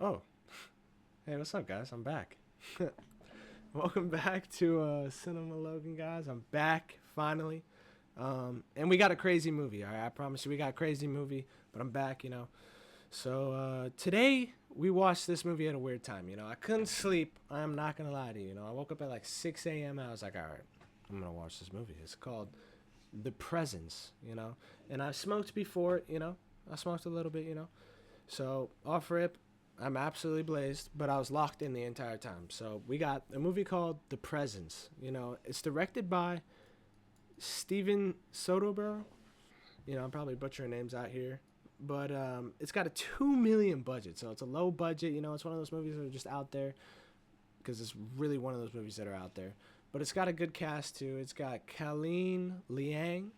Oh, hey, what's up, guys? I'm back. Welcome back to Cinema Logan, guys. I'm back finally, and we got a crazy movie. All right, I promise you, we got a crazy movie. But I'm back, So today we watched this movie at a weird time. I couldn't sleep. I'm not gonna lie to you. I woke up at like 6 a.m. and I was like, all right, I'm gonna watch this movie. It's called The Presence. And I smoked before. I smoked a little bit. So off rip, I'm absolutely blazed, but I was locked in the entire time. So we got a movie called The Presence. It's directed by Steven Soderbergh. I'm probably butchering names out here, but it's got a 2 million budget, so it's a low budget. It's one of those movies that are just out there because it's really one of those movies that are out there. But it's got a good cast too. It's got Colleen Liang,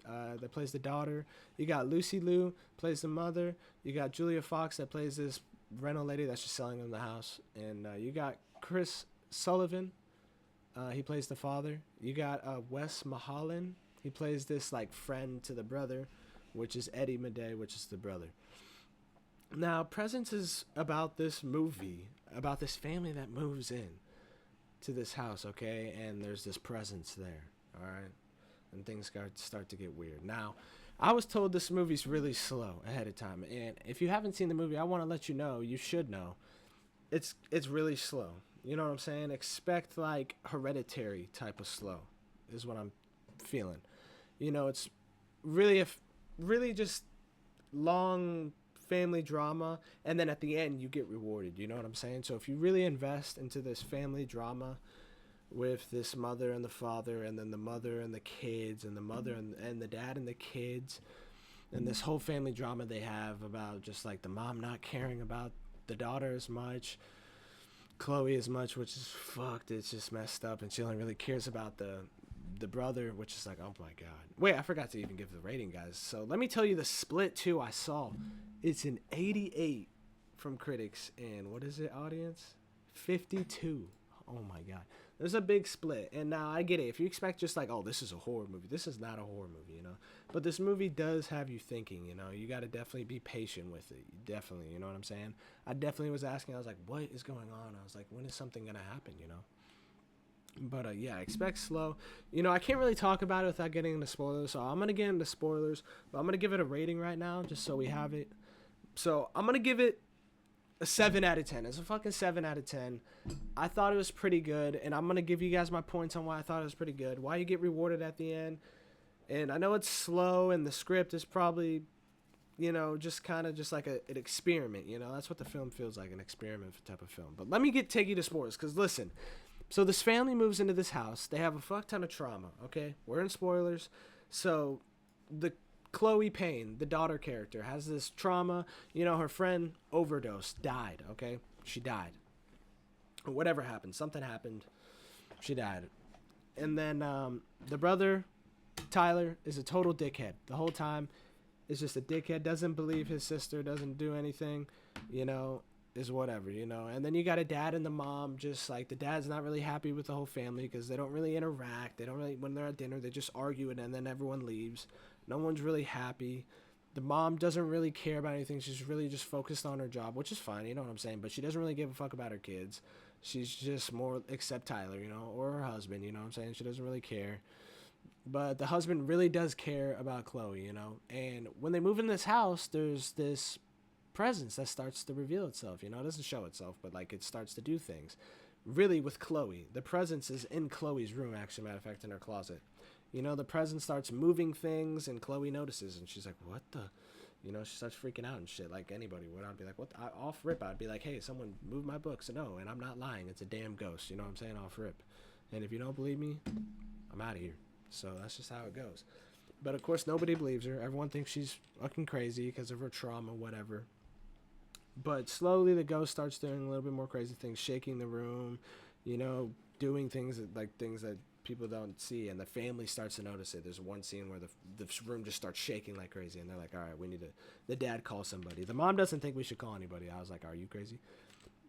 that plays the daughter. You got Lucy Liu plays the mother. You got Julia Fox that plays this rental lady that's just selling them the house, and you got Chris Sullivan. He plays the father. You got Wes Mahalan. He plays this like friend to the brother, which is Eddie Madej, which is the brother. Now, Presence is about this movie, about this family that moves in to this house, okay? And there's this presence there, all right? And things start to get weird. Now, I was told this movie's really slow ahead of time, and if you haven't seen the movie, I want to let you know. You should know. It's really slow. You know what I'm saying? Expect like Hereditary type of slow, is what I'm feeling. It's really if really just long family drama, and then at the end you get rewarded. You know what I'm saying? So if you really invest into this family drama with this mother and the father, and then the mother and the kids, and the mother and the dad and the kids, and this whole family drama they have about just like the mom not caring about the daughter as much, Chloe as much, which is fucked. It's just messed up, and she only really cares about the brother, which is like, oh my god. Wait, I forgot to even give the rating, guys. So let me tell you the split too. I saw it's an 88 from critics, and what is it, audience? 52. Oh my god. There's a big split. And now I get it. If you expect just like, oh, this is a horror movie, this is not a horror movie. But this movie does have you thinking. You got to definitely be patient with it. Definitely, you know what I'm saying? I definitely was asking, I was like, what is going on? I was like, when is something going to happen? But yeah, expect slow. I can't really talk about it without getting into spoilers, so I'm going to get into spoilers. But I'm going to give it a rating right now, just so we have it. So I'm going to give it a 7 out of 10. It's a fucking 7 out of 10. I thought it was pretty good, and I'm going to give you guys my points on why I thought it was pretty good, why you get rewarded at the end. And I know it's slow, and the script is probably, just kind of just like an experiment. That's what the film feels like, an experiment type of film. But let me take you to spoilers, because listen. So this family moves into this house. They have a fuck ton of trauma, okay? We're in spoilers. So the Chloe Payne, the daughter character, has this trauma. Her friend overdosed, died, okay? She died. Whatever happened, something happened. She died. And then the brother, Tyler, is a total dickhead. The whole time is just a dickhead, doesn't believe his sister, doesn't do anything, is whatever. And then you got a dad and the mom, just like the dad's not really happy with the whole family because they don't really interact. They don't really, when they're at dinner, they just argue and then everyone leaves. No one's really happy. The mom doesn't really care about anything. She's really just focused on her job, which is fine, you know what I'm saying? But she doesn't really give a fuck about her kids. She's just more, except Tyler, or her husband, you know what I'm saying? She doesn't really care. But the husband really does care about Chloe, And when they move in this house, there's this presence that starts to reveal itself. It doesn't show itself, but like it starts to do things. Really, with Chloe, the presence is in Chloe's room. Actually, matter of fact, in her closet. The presence starts moving things, and Chloe notices, and she's like, "What the?" She starts freaking out and shit. Like anybody would, I'd be like, "What?" Off rip, I'd be like, "Hey, someone moved my books." No, and I'm not lying. It's a damn ghost. You know what I'm saying? Off rip. And if you don't believe me, I'm out of here. So that's just how it goes. But of course, nobody believes her. Everyone thinks she's fucking crazy because of her trauma, whatever. But slowly the ghost starts doing a little bit more crazy things, shaking the room, doing things that people don't see, and the family starts to notice it. There's one scene where the room just starts shaking like crazy, and they're like, all right, we need to, the dad calls somebody. The mom doesn't think we should call anybody. I was like, are you crazy?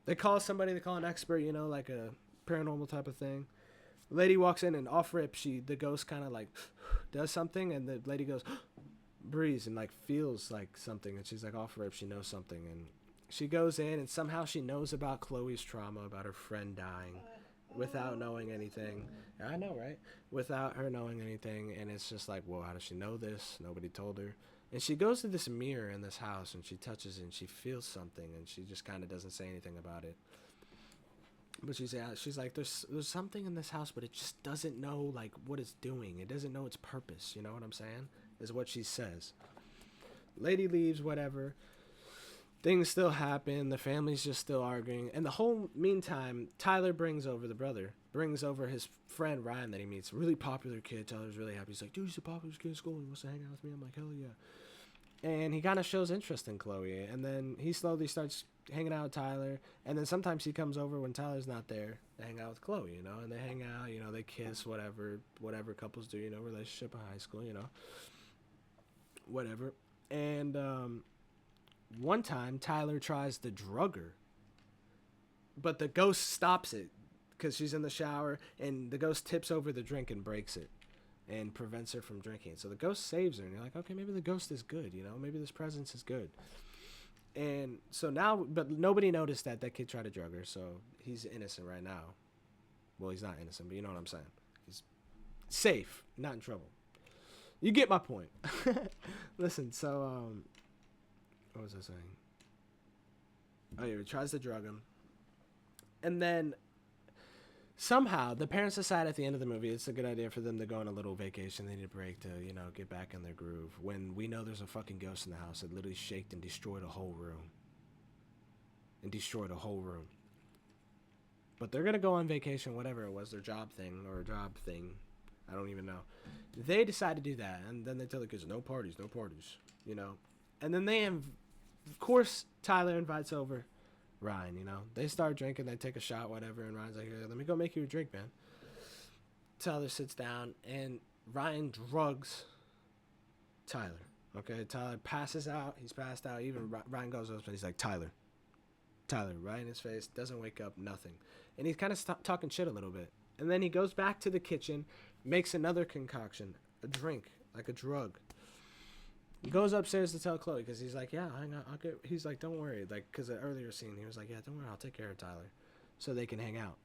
They call somebody, they call an expert, like a paranormal type of thing. The lady walks in, and off rip, the ghost kind of like does something, and the lady goes, breathes, and like feels like something, and she's like, off rip, she knows something, and She goes in and somehow she knows about Chloe's trauma, about her friend dying, without knowing anything. I know, right? Without her knowing anything, and it's just like, well, how does she know this? Nobody told her. And she goes to this mirror in this house, and she touches it, and she feels something, and she just kind of doesn't say anything about it. But she's like, there's something in this house, but it just doesn't know like what it's doing. It doesn't know its purpose. You know what I'm saying? Is what she says. Lady leaves, whatever. Things still happen. The family's just still arguing. And the whole meantime, Tyler brings over his friend Ryan that he meets. Really popular kid. Tyler's really happy. He's like, dude, he's a popular kid in school. He wants to hang out with me. I'm like, hell yeah. And he kind of shows interest in Chloe. And then he slowly starts hanging out with Tyler. And then sometimes he comes over when Tyler's not there to hang out with Chloe, you know. And they hang out, you know, they kiss, whatever couples do, you know, relationship in high school, you know. Whatever. And one time, Tyler tries to drug her. But the ghost stops it because she's in the shower. And the ghost tips over the drink and breaks it. And prevents her from drinking. So the ghost saves her. And you're like, okay, maybe the ghost is good, you know? Maybe this presence is good. And so now, but nobody noticed that kid tried to drug her. So he's innocent right now. Well, he's not innocent, but you know what I'm saying. He's safe, not in trouble. You get my point. Listen, so, what was I saying? Oh, yeah, he tries to drug him. And then somehow the parents decide at the end of the movie it's a good idea for them to go on a little vacation. They need a break to, you know, get back in their groove. When we know there's a fucking ghost in the house that literally shaked and destroyed a whole room. But they're going to go on vacation, whatever it was, their job thing. I don't even know. They decide to do that. And then they tell the kids, no parties, you know. And then of course, Tyler invites over Ryan, you know. They start drinking, they take a shot, whatever, and Ryan's like, hey, let me go make you a drink, man. Tyler sits down, and Ryan drugs Tyler. Okay, Tyler passes out. He's passed out. Even Ryan goes up and he's like, Tyler, right in his face, doesn't wake up, nothing. And he's kind of talking shit a little bit. And then he goes back to the kitchen, makes another concoction, a drink, like a drug. He goes upstairs to tell Chloe because he's like, yeah, hang on. He's like, don't worry. Like, because the earlier scene, he was like, yeah, don't worry. I'll take care of Tyler so they can hang out.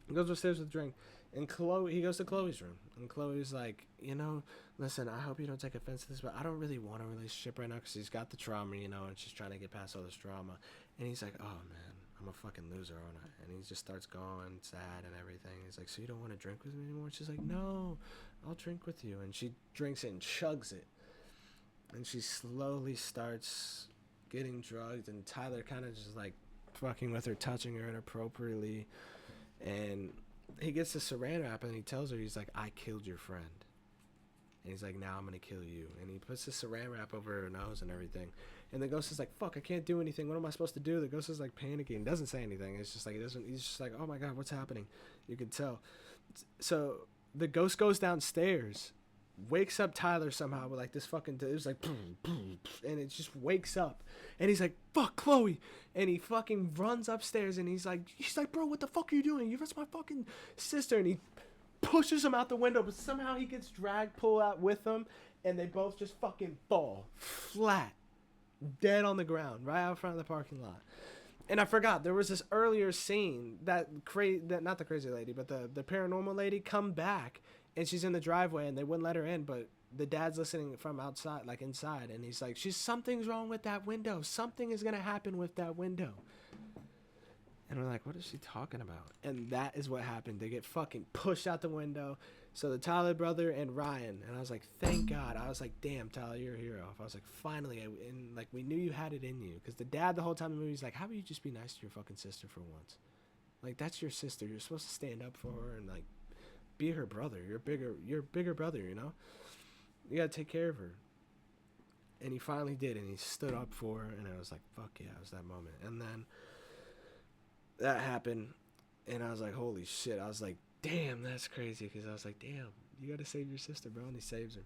He goes upstairs with a drink. And he goes to Chloe's room. And Chloe's like, you know, listen, I hope you don't take offense to this, but I don't really want a relationship right now because he's got the trauma, you know, and she's trying to get past all this trauma. And he's like, oh, man, I'm a fucking loser, aren't I? And he just starts going sad and everything. He's like, so you don't want to drink with me anymore? And she's like, no, I'll drink with you. And she drinks it and chugs it. And she slowly starts getting drugged, and Tyler kind of just like fucking with her, touching her inappropriately. And he gets the saran wrap and he tells her, he's like, I killed your friend. And he's like, now I'm going to kill you. And he puts the saran wrap over her nose and everything. And the ghost is like, fuck, I can't do anything. What am I supposed to do? The ghost is like panicking, doesn't say anything. It's just like, he's just like, oh my God, what's happening? You can tell. So the ghost goes downstairs, wakes up Tyler somehow with like this fucking, it was like, and it just wakes up, and he's like, fuck Chloe, and he fucking runs upstairs, and he's like, bro, what the fuck are you doing? That's my fucking sister. And he pushes him out the window, but somehow he gets pulled out with him, and they both just fucking fall flat, dead on the ground, right out front of the parking lot. And I forgot, there was this earlier scene that not the crazy lady, but the paranormal lady come back, and she's in the driveway, and they wouldn't let her in, but the dad's listening from outside, like inside, and he's like, something's wrong with that window. Something is going to happen with that window. And we're like, what is she talking about? And that is what happened. They get fucking pushed out the window. So the Tyler brother and Ryan, and I was like, thank God. I was like, damn, Tyler, you're a hero. I was like, finally, and like, we knew you had it in you. Because the dad, the whole time in the movie, he's like, how about you just be nice to your fucking sister for once? Like, that's your sister. You're supposed to stand up for her and like, be her brother. You're a bigger brother, you know? You gotta take care of her. And he finally did, and he stood up for her, and I was like, fuck yeah, it was that moment. And then that happened, and I was like, holy shit. I was like, damn, that's crazy, because I was like, damn, you gotta save your sister, bro, and he saves her.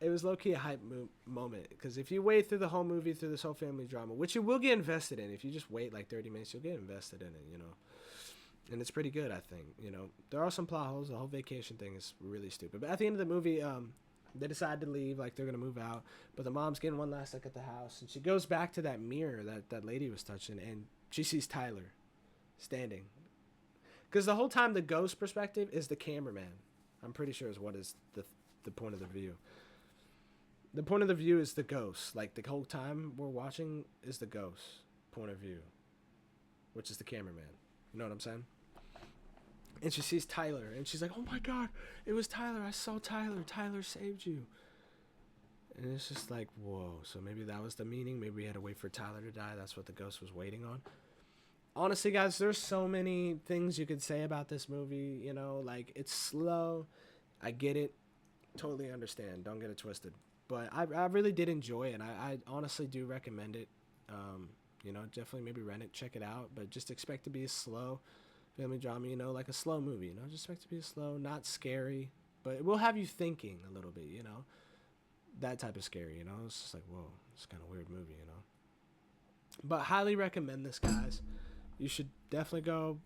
It was low-key a hype moment, because if you wait through the whole movie, through this whole family drama, which you will get invested in, if you just wait like 30 minutes, you'll get invested in it, you know? And it's pretty good, I think. You know, there are some plot holes. The whole vacation thing is really stupid. But at the end of the movie, They decide to leave, like they're gonna move out, but the mom's getting one last look at the house, and she goes back to that mirror that lady was touching, and she sees Tyler standing. Because the whole time the ghost perspective is the cameraman. I'm pretty sure is what is the point of the view. The point of the view is the ghost. Like the whole time we're watching is the ghost point of view, which is the cameraman. You know what I'm saying? And she sees Tyler, and she's like, "Oh my God, it was Tyler! I saw Tyler. Tyler saved you." And it's just like, whoa. So maybe that was the meaning. Maybe we had to wait for Tyler to die. That's what the ghost was waiting on. Honestly, guys, there's so many things you could say about this movie. You know, like it's slow. I get it. Totally understand. Don't get it twisted. But I really did enjoy it. I honestly do recommend it. You know, definitely maybe rent it, check it out. But just expect to be a slow family drama, you know, like a slow movie. You know, just expect to be a slow, not scary. But it will have you thinking a little bit, you know. That type of scary, you know. It's just like, whoa, it's kind of weird movie, you know. But highly recommend this, guys. You should definitely go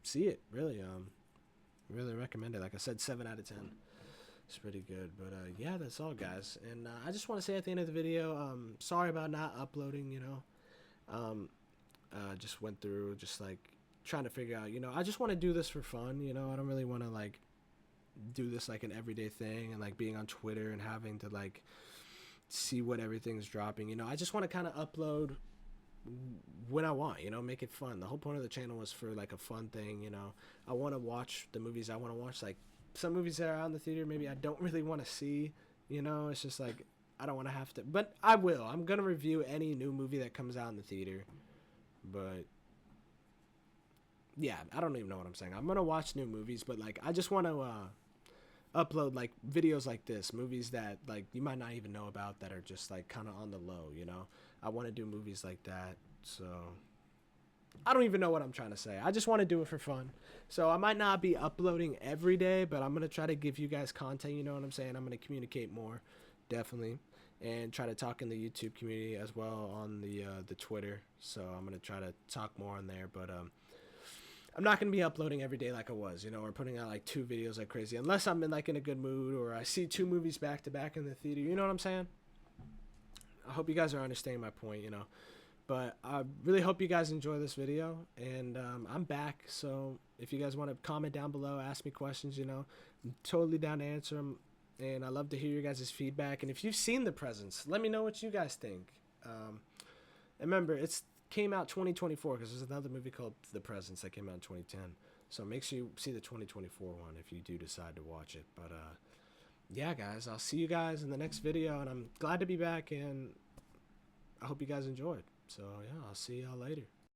see it. Really, really recommend it. Like I said, 7 out of 10. It's pretty good. But yeah, that's all, guys. And I just want to say at the end of the video, sorry about not uploading. You know, just went through just like trying to figure out. You know, I just want to do this for fun. You know, I don't really want to like do this like an everyday thing and like being on Twitter and having to like see what everything's dropping. You know, I just want to kind of upload when I want, you know, make it fun. The whole point of the channel was for like a fun thing, you know. I want to watch the movies I want to watch, like some movies that are out in the theater maybe I don't really want to see, you know. It's just like I don't want to have to, but I will. I'm gonna review any new movie that comes out in the theater. But yeah, I don't even know what I'm saying. I'm gonna watch new movies, but like I just want to upload like videos like this, movies that like you might not even know about that are just like kind of on the low, you know. I want to do movies like that. So I don't even know what I'm trying to say. I just want to do it for fun. So I might not be uploading every day, but I'm going to try to give you guys content, you know what I'm saying? I'm going to communicate more, definitely, and try to talk in the YouTube community as well on the Twitter. So I'm going to try to talk more on there, but I'm not going to be uploading every day like I was, you know, or putting out like 2 videos like crazy, unless I'm in like in a good mood or I see 2 movies back to back in the theater. You know what I'm saying? I hope you guys are understanding my point, you know. But I really hope you guys enjoy this video, and I'm back. So if you guys want to comment down below, ask me questions, you know, I'm totally down to answer them. And I love to hear your guys' feedback. And if you've seen The Presence, let me know what you guys think. And remember, it's came out 2024 because there's another movie called The Presence that came out in 2010. So make sure you see the 2024 one if you do decide to watch it. But yeah, guys, I'll see you guys in the next video, and I'm glad to be back, and I hope you guys enjoyed. So yeah, I'll see y'all later.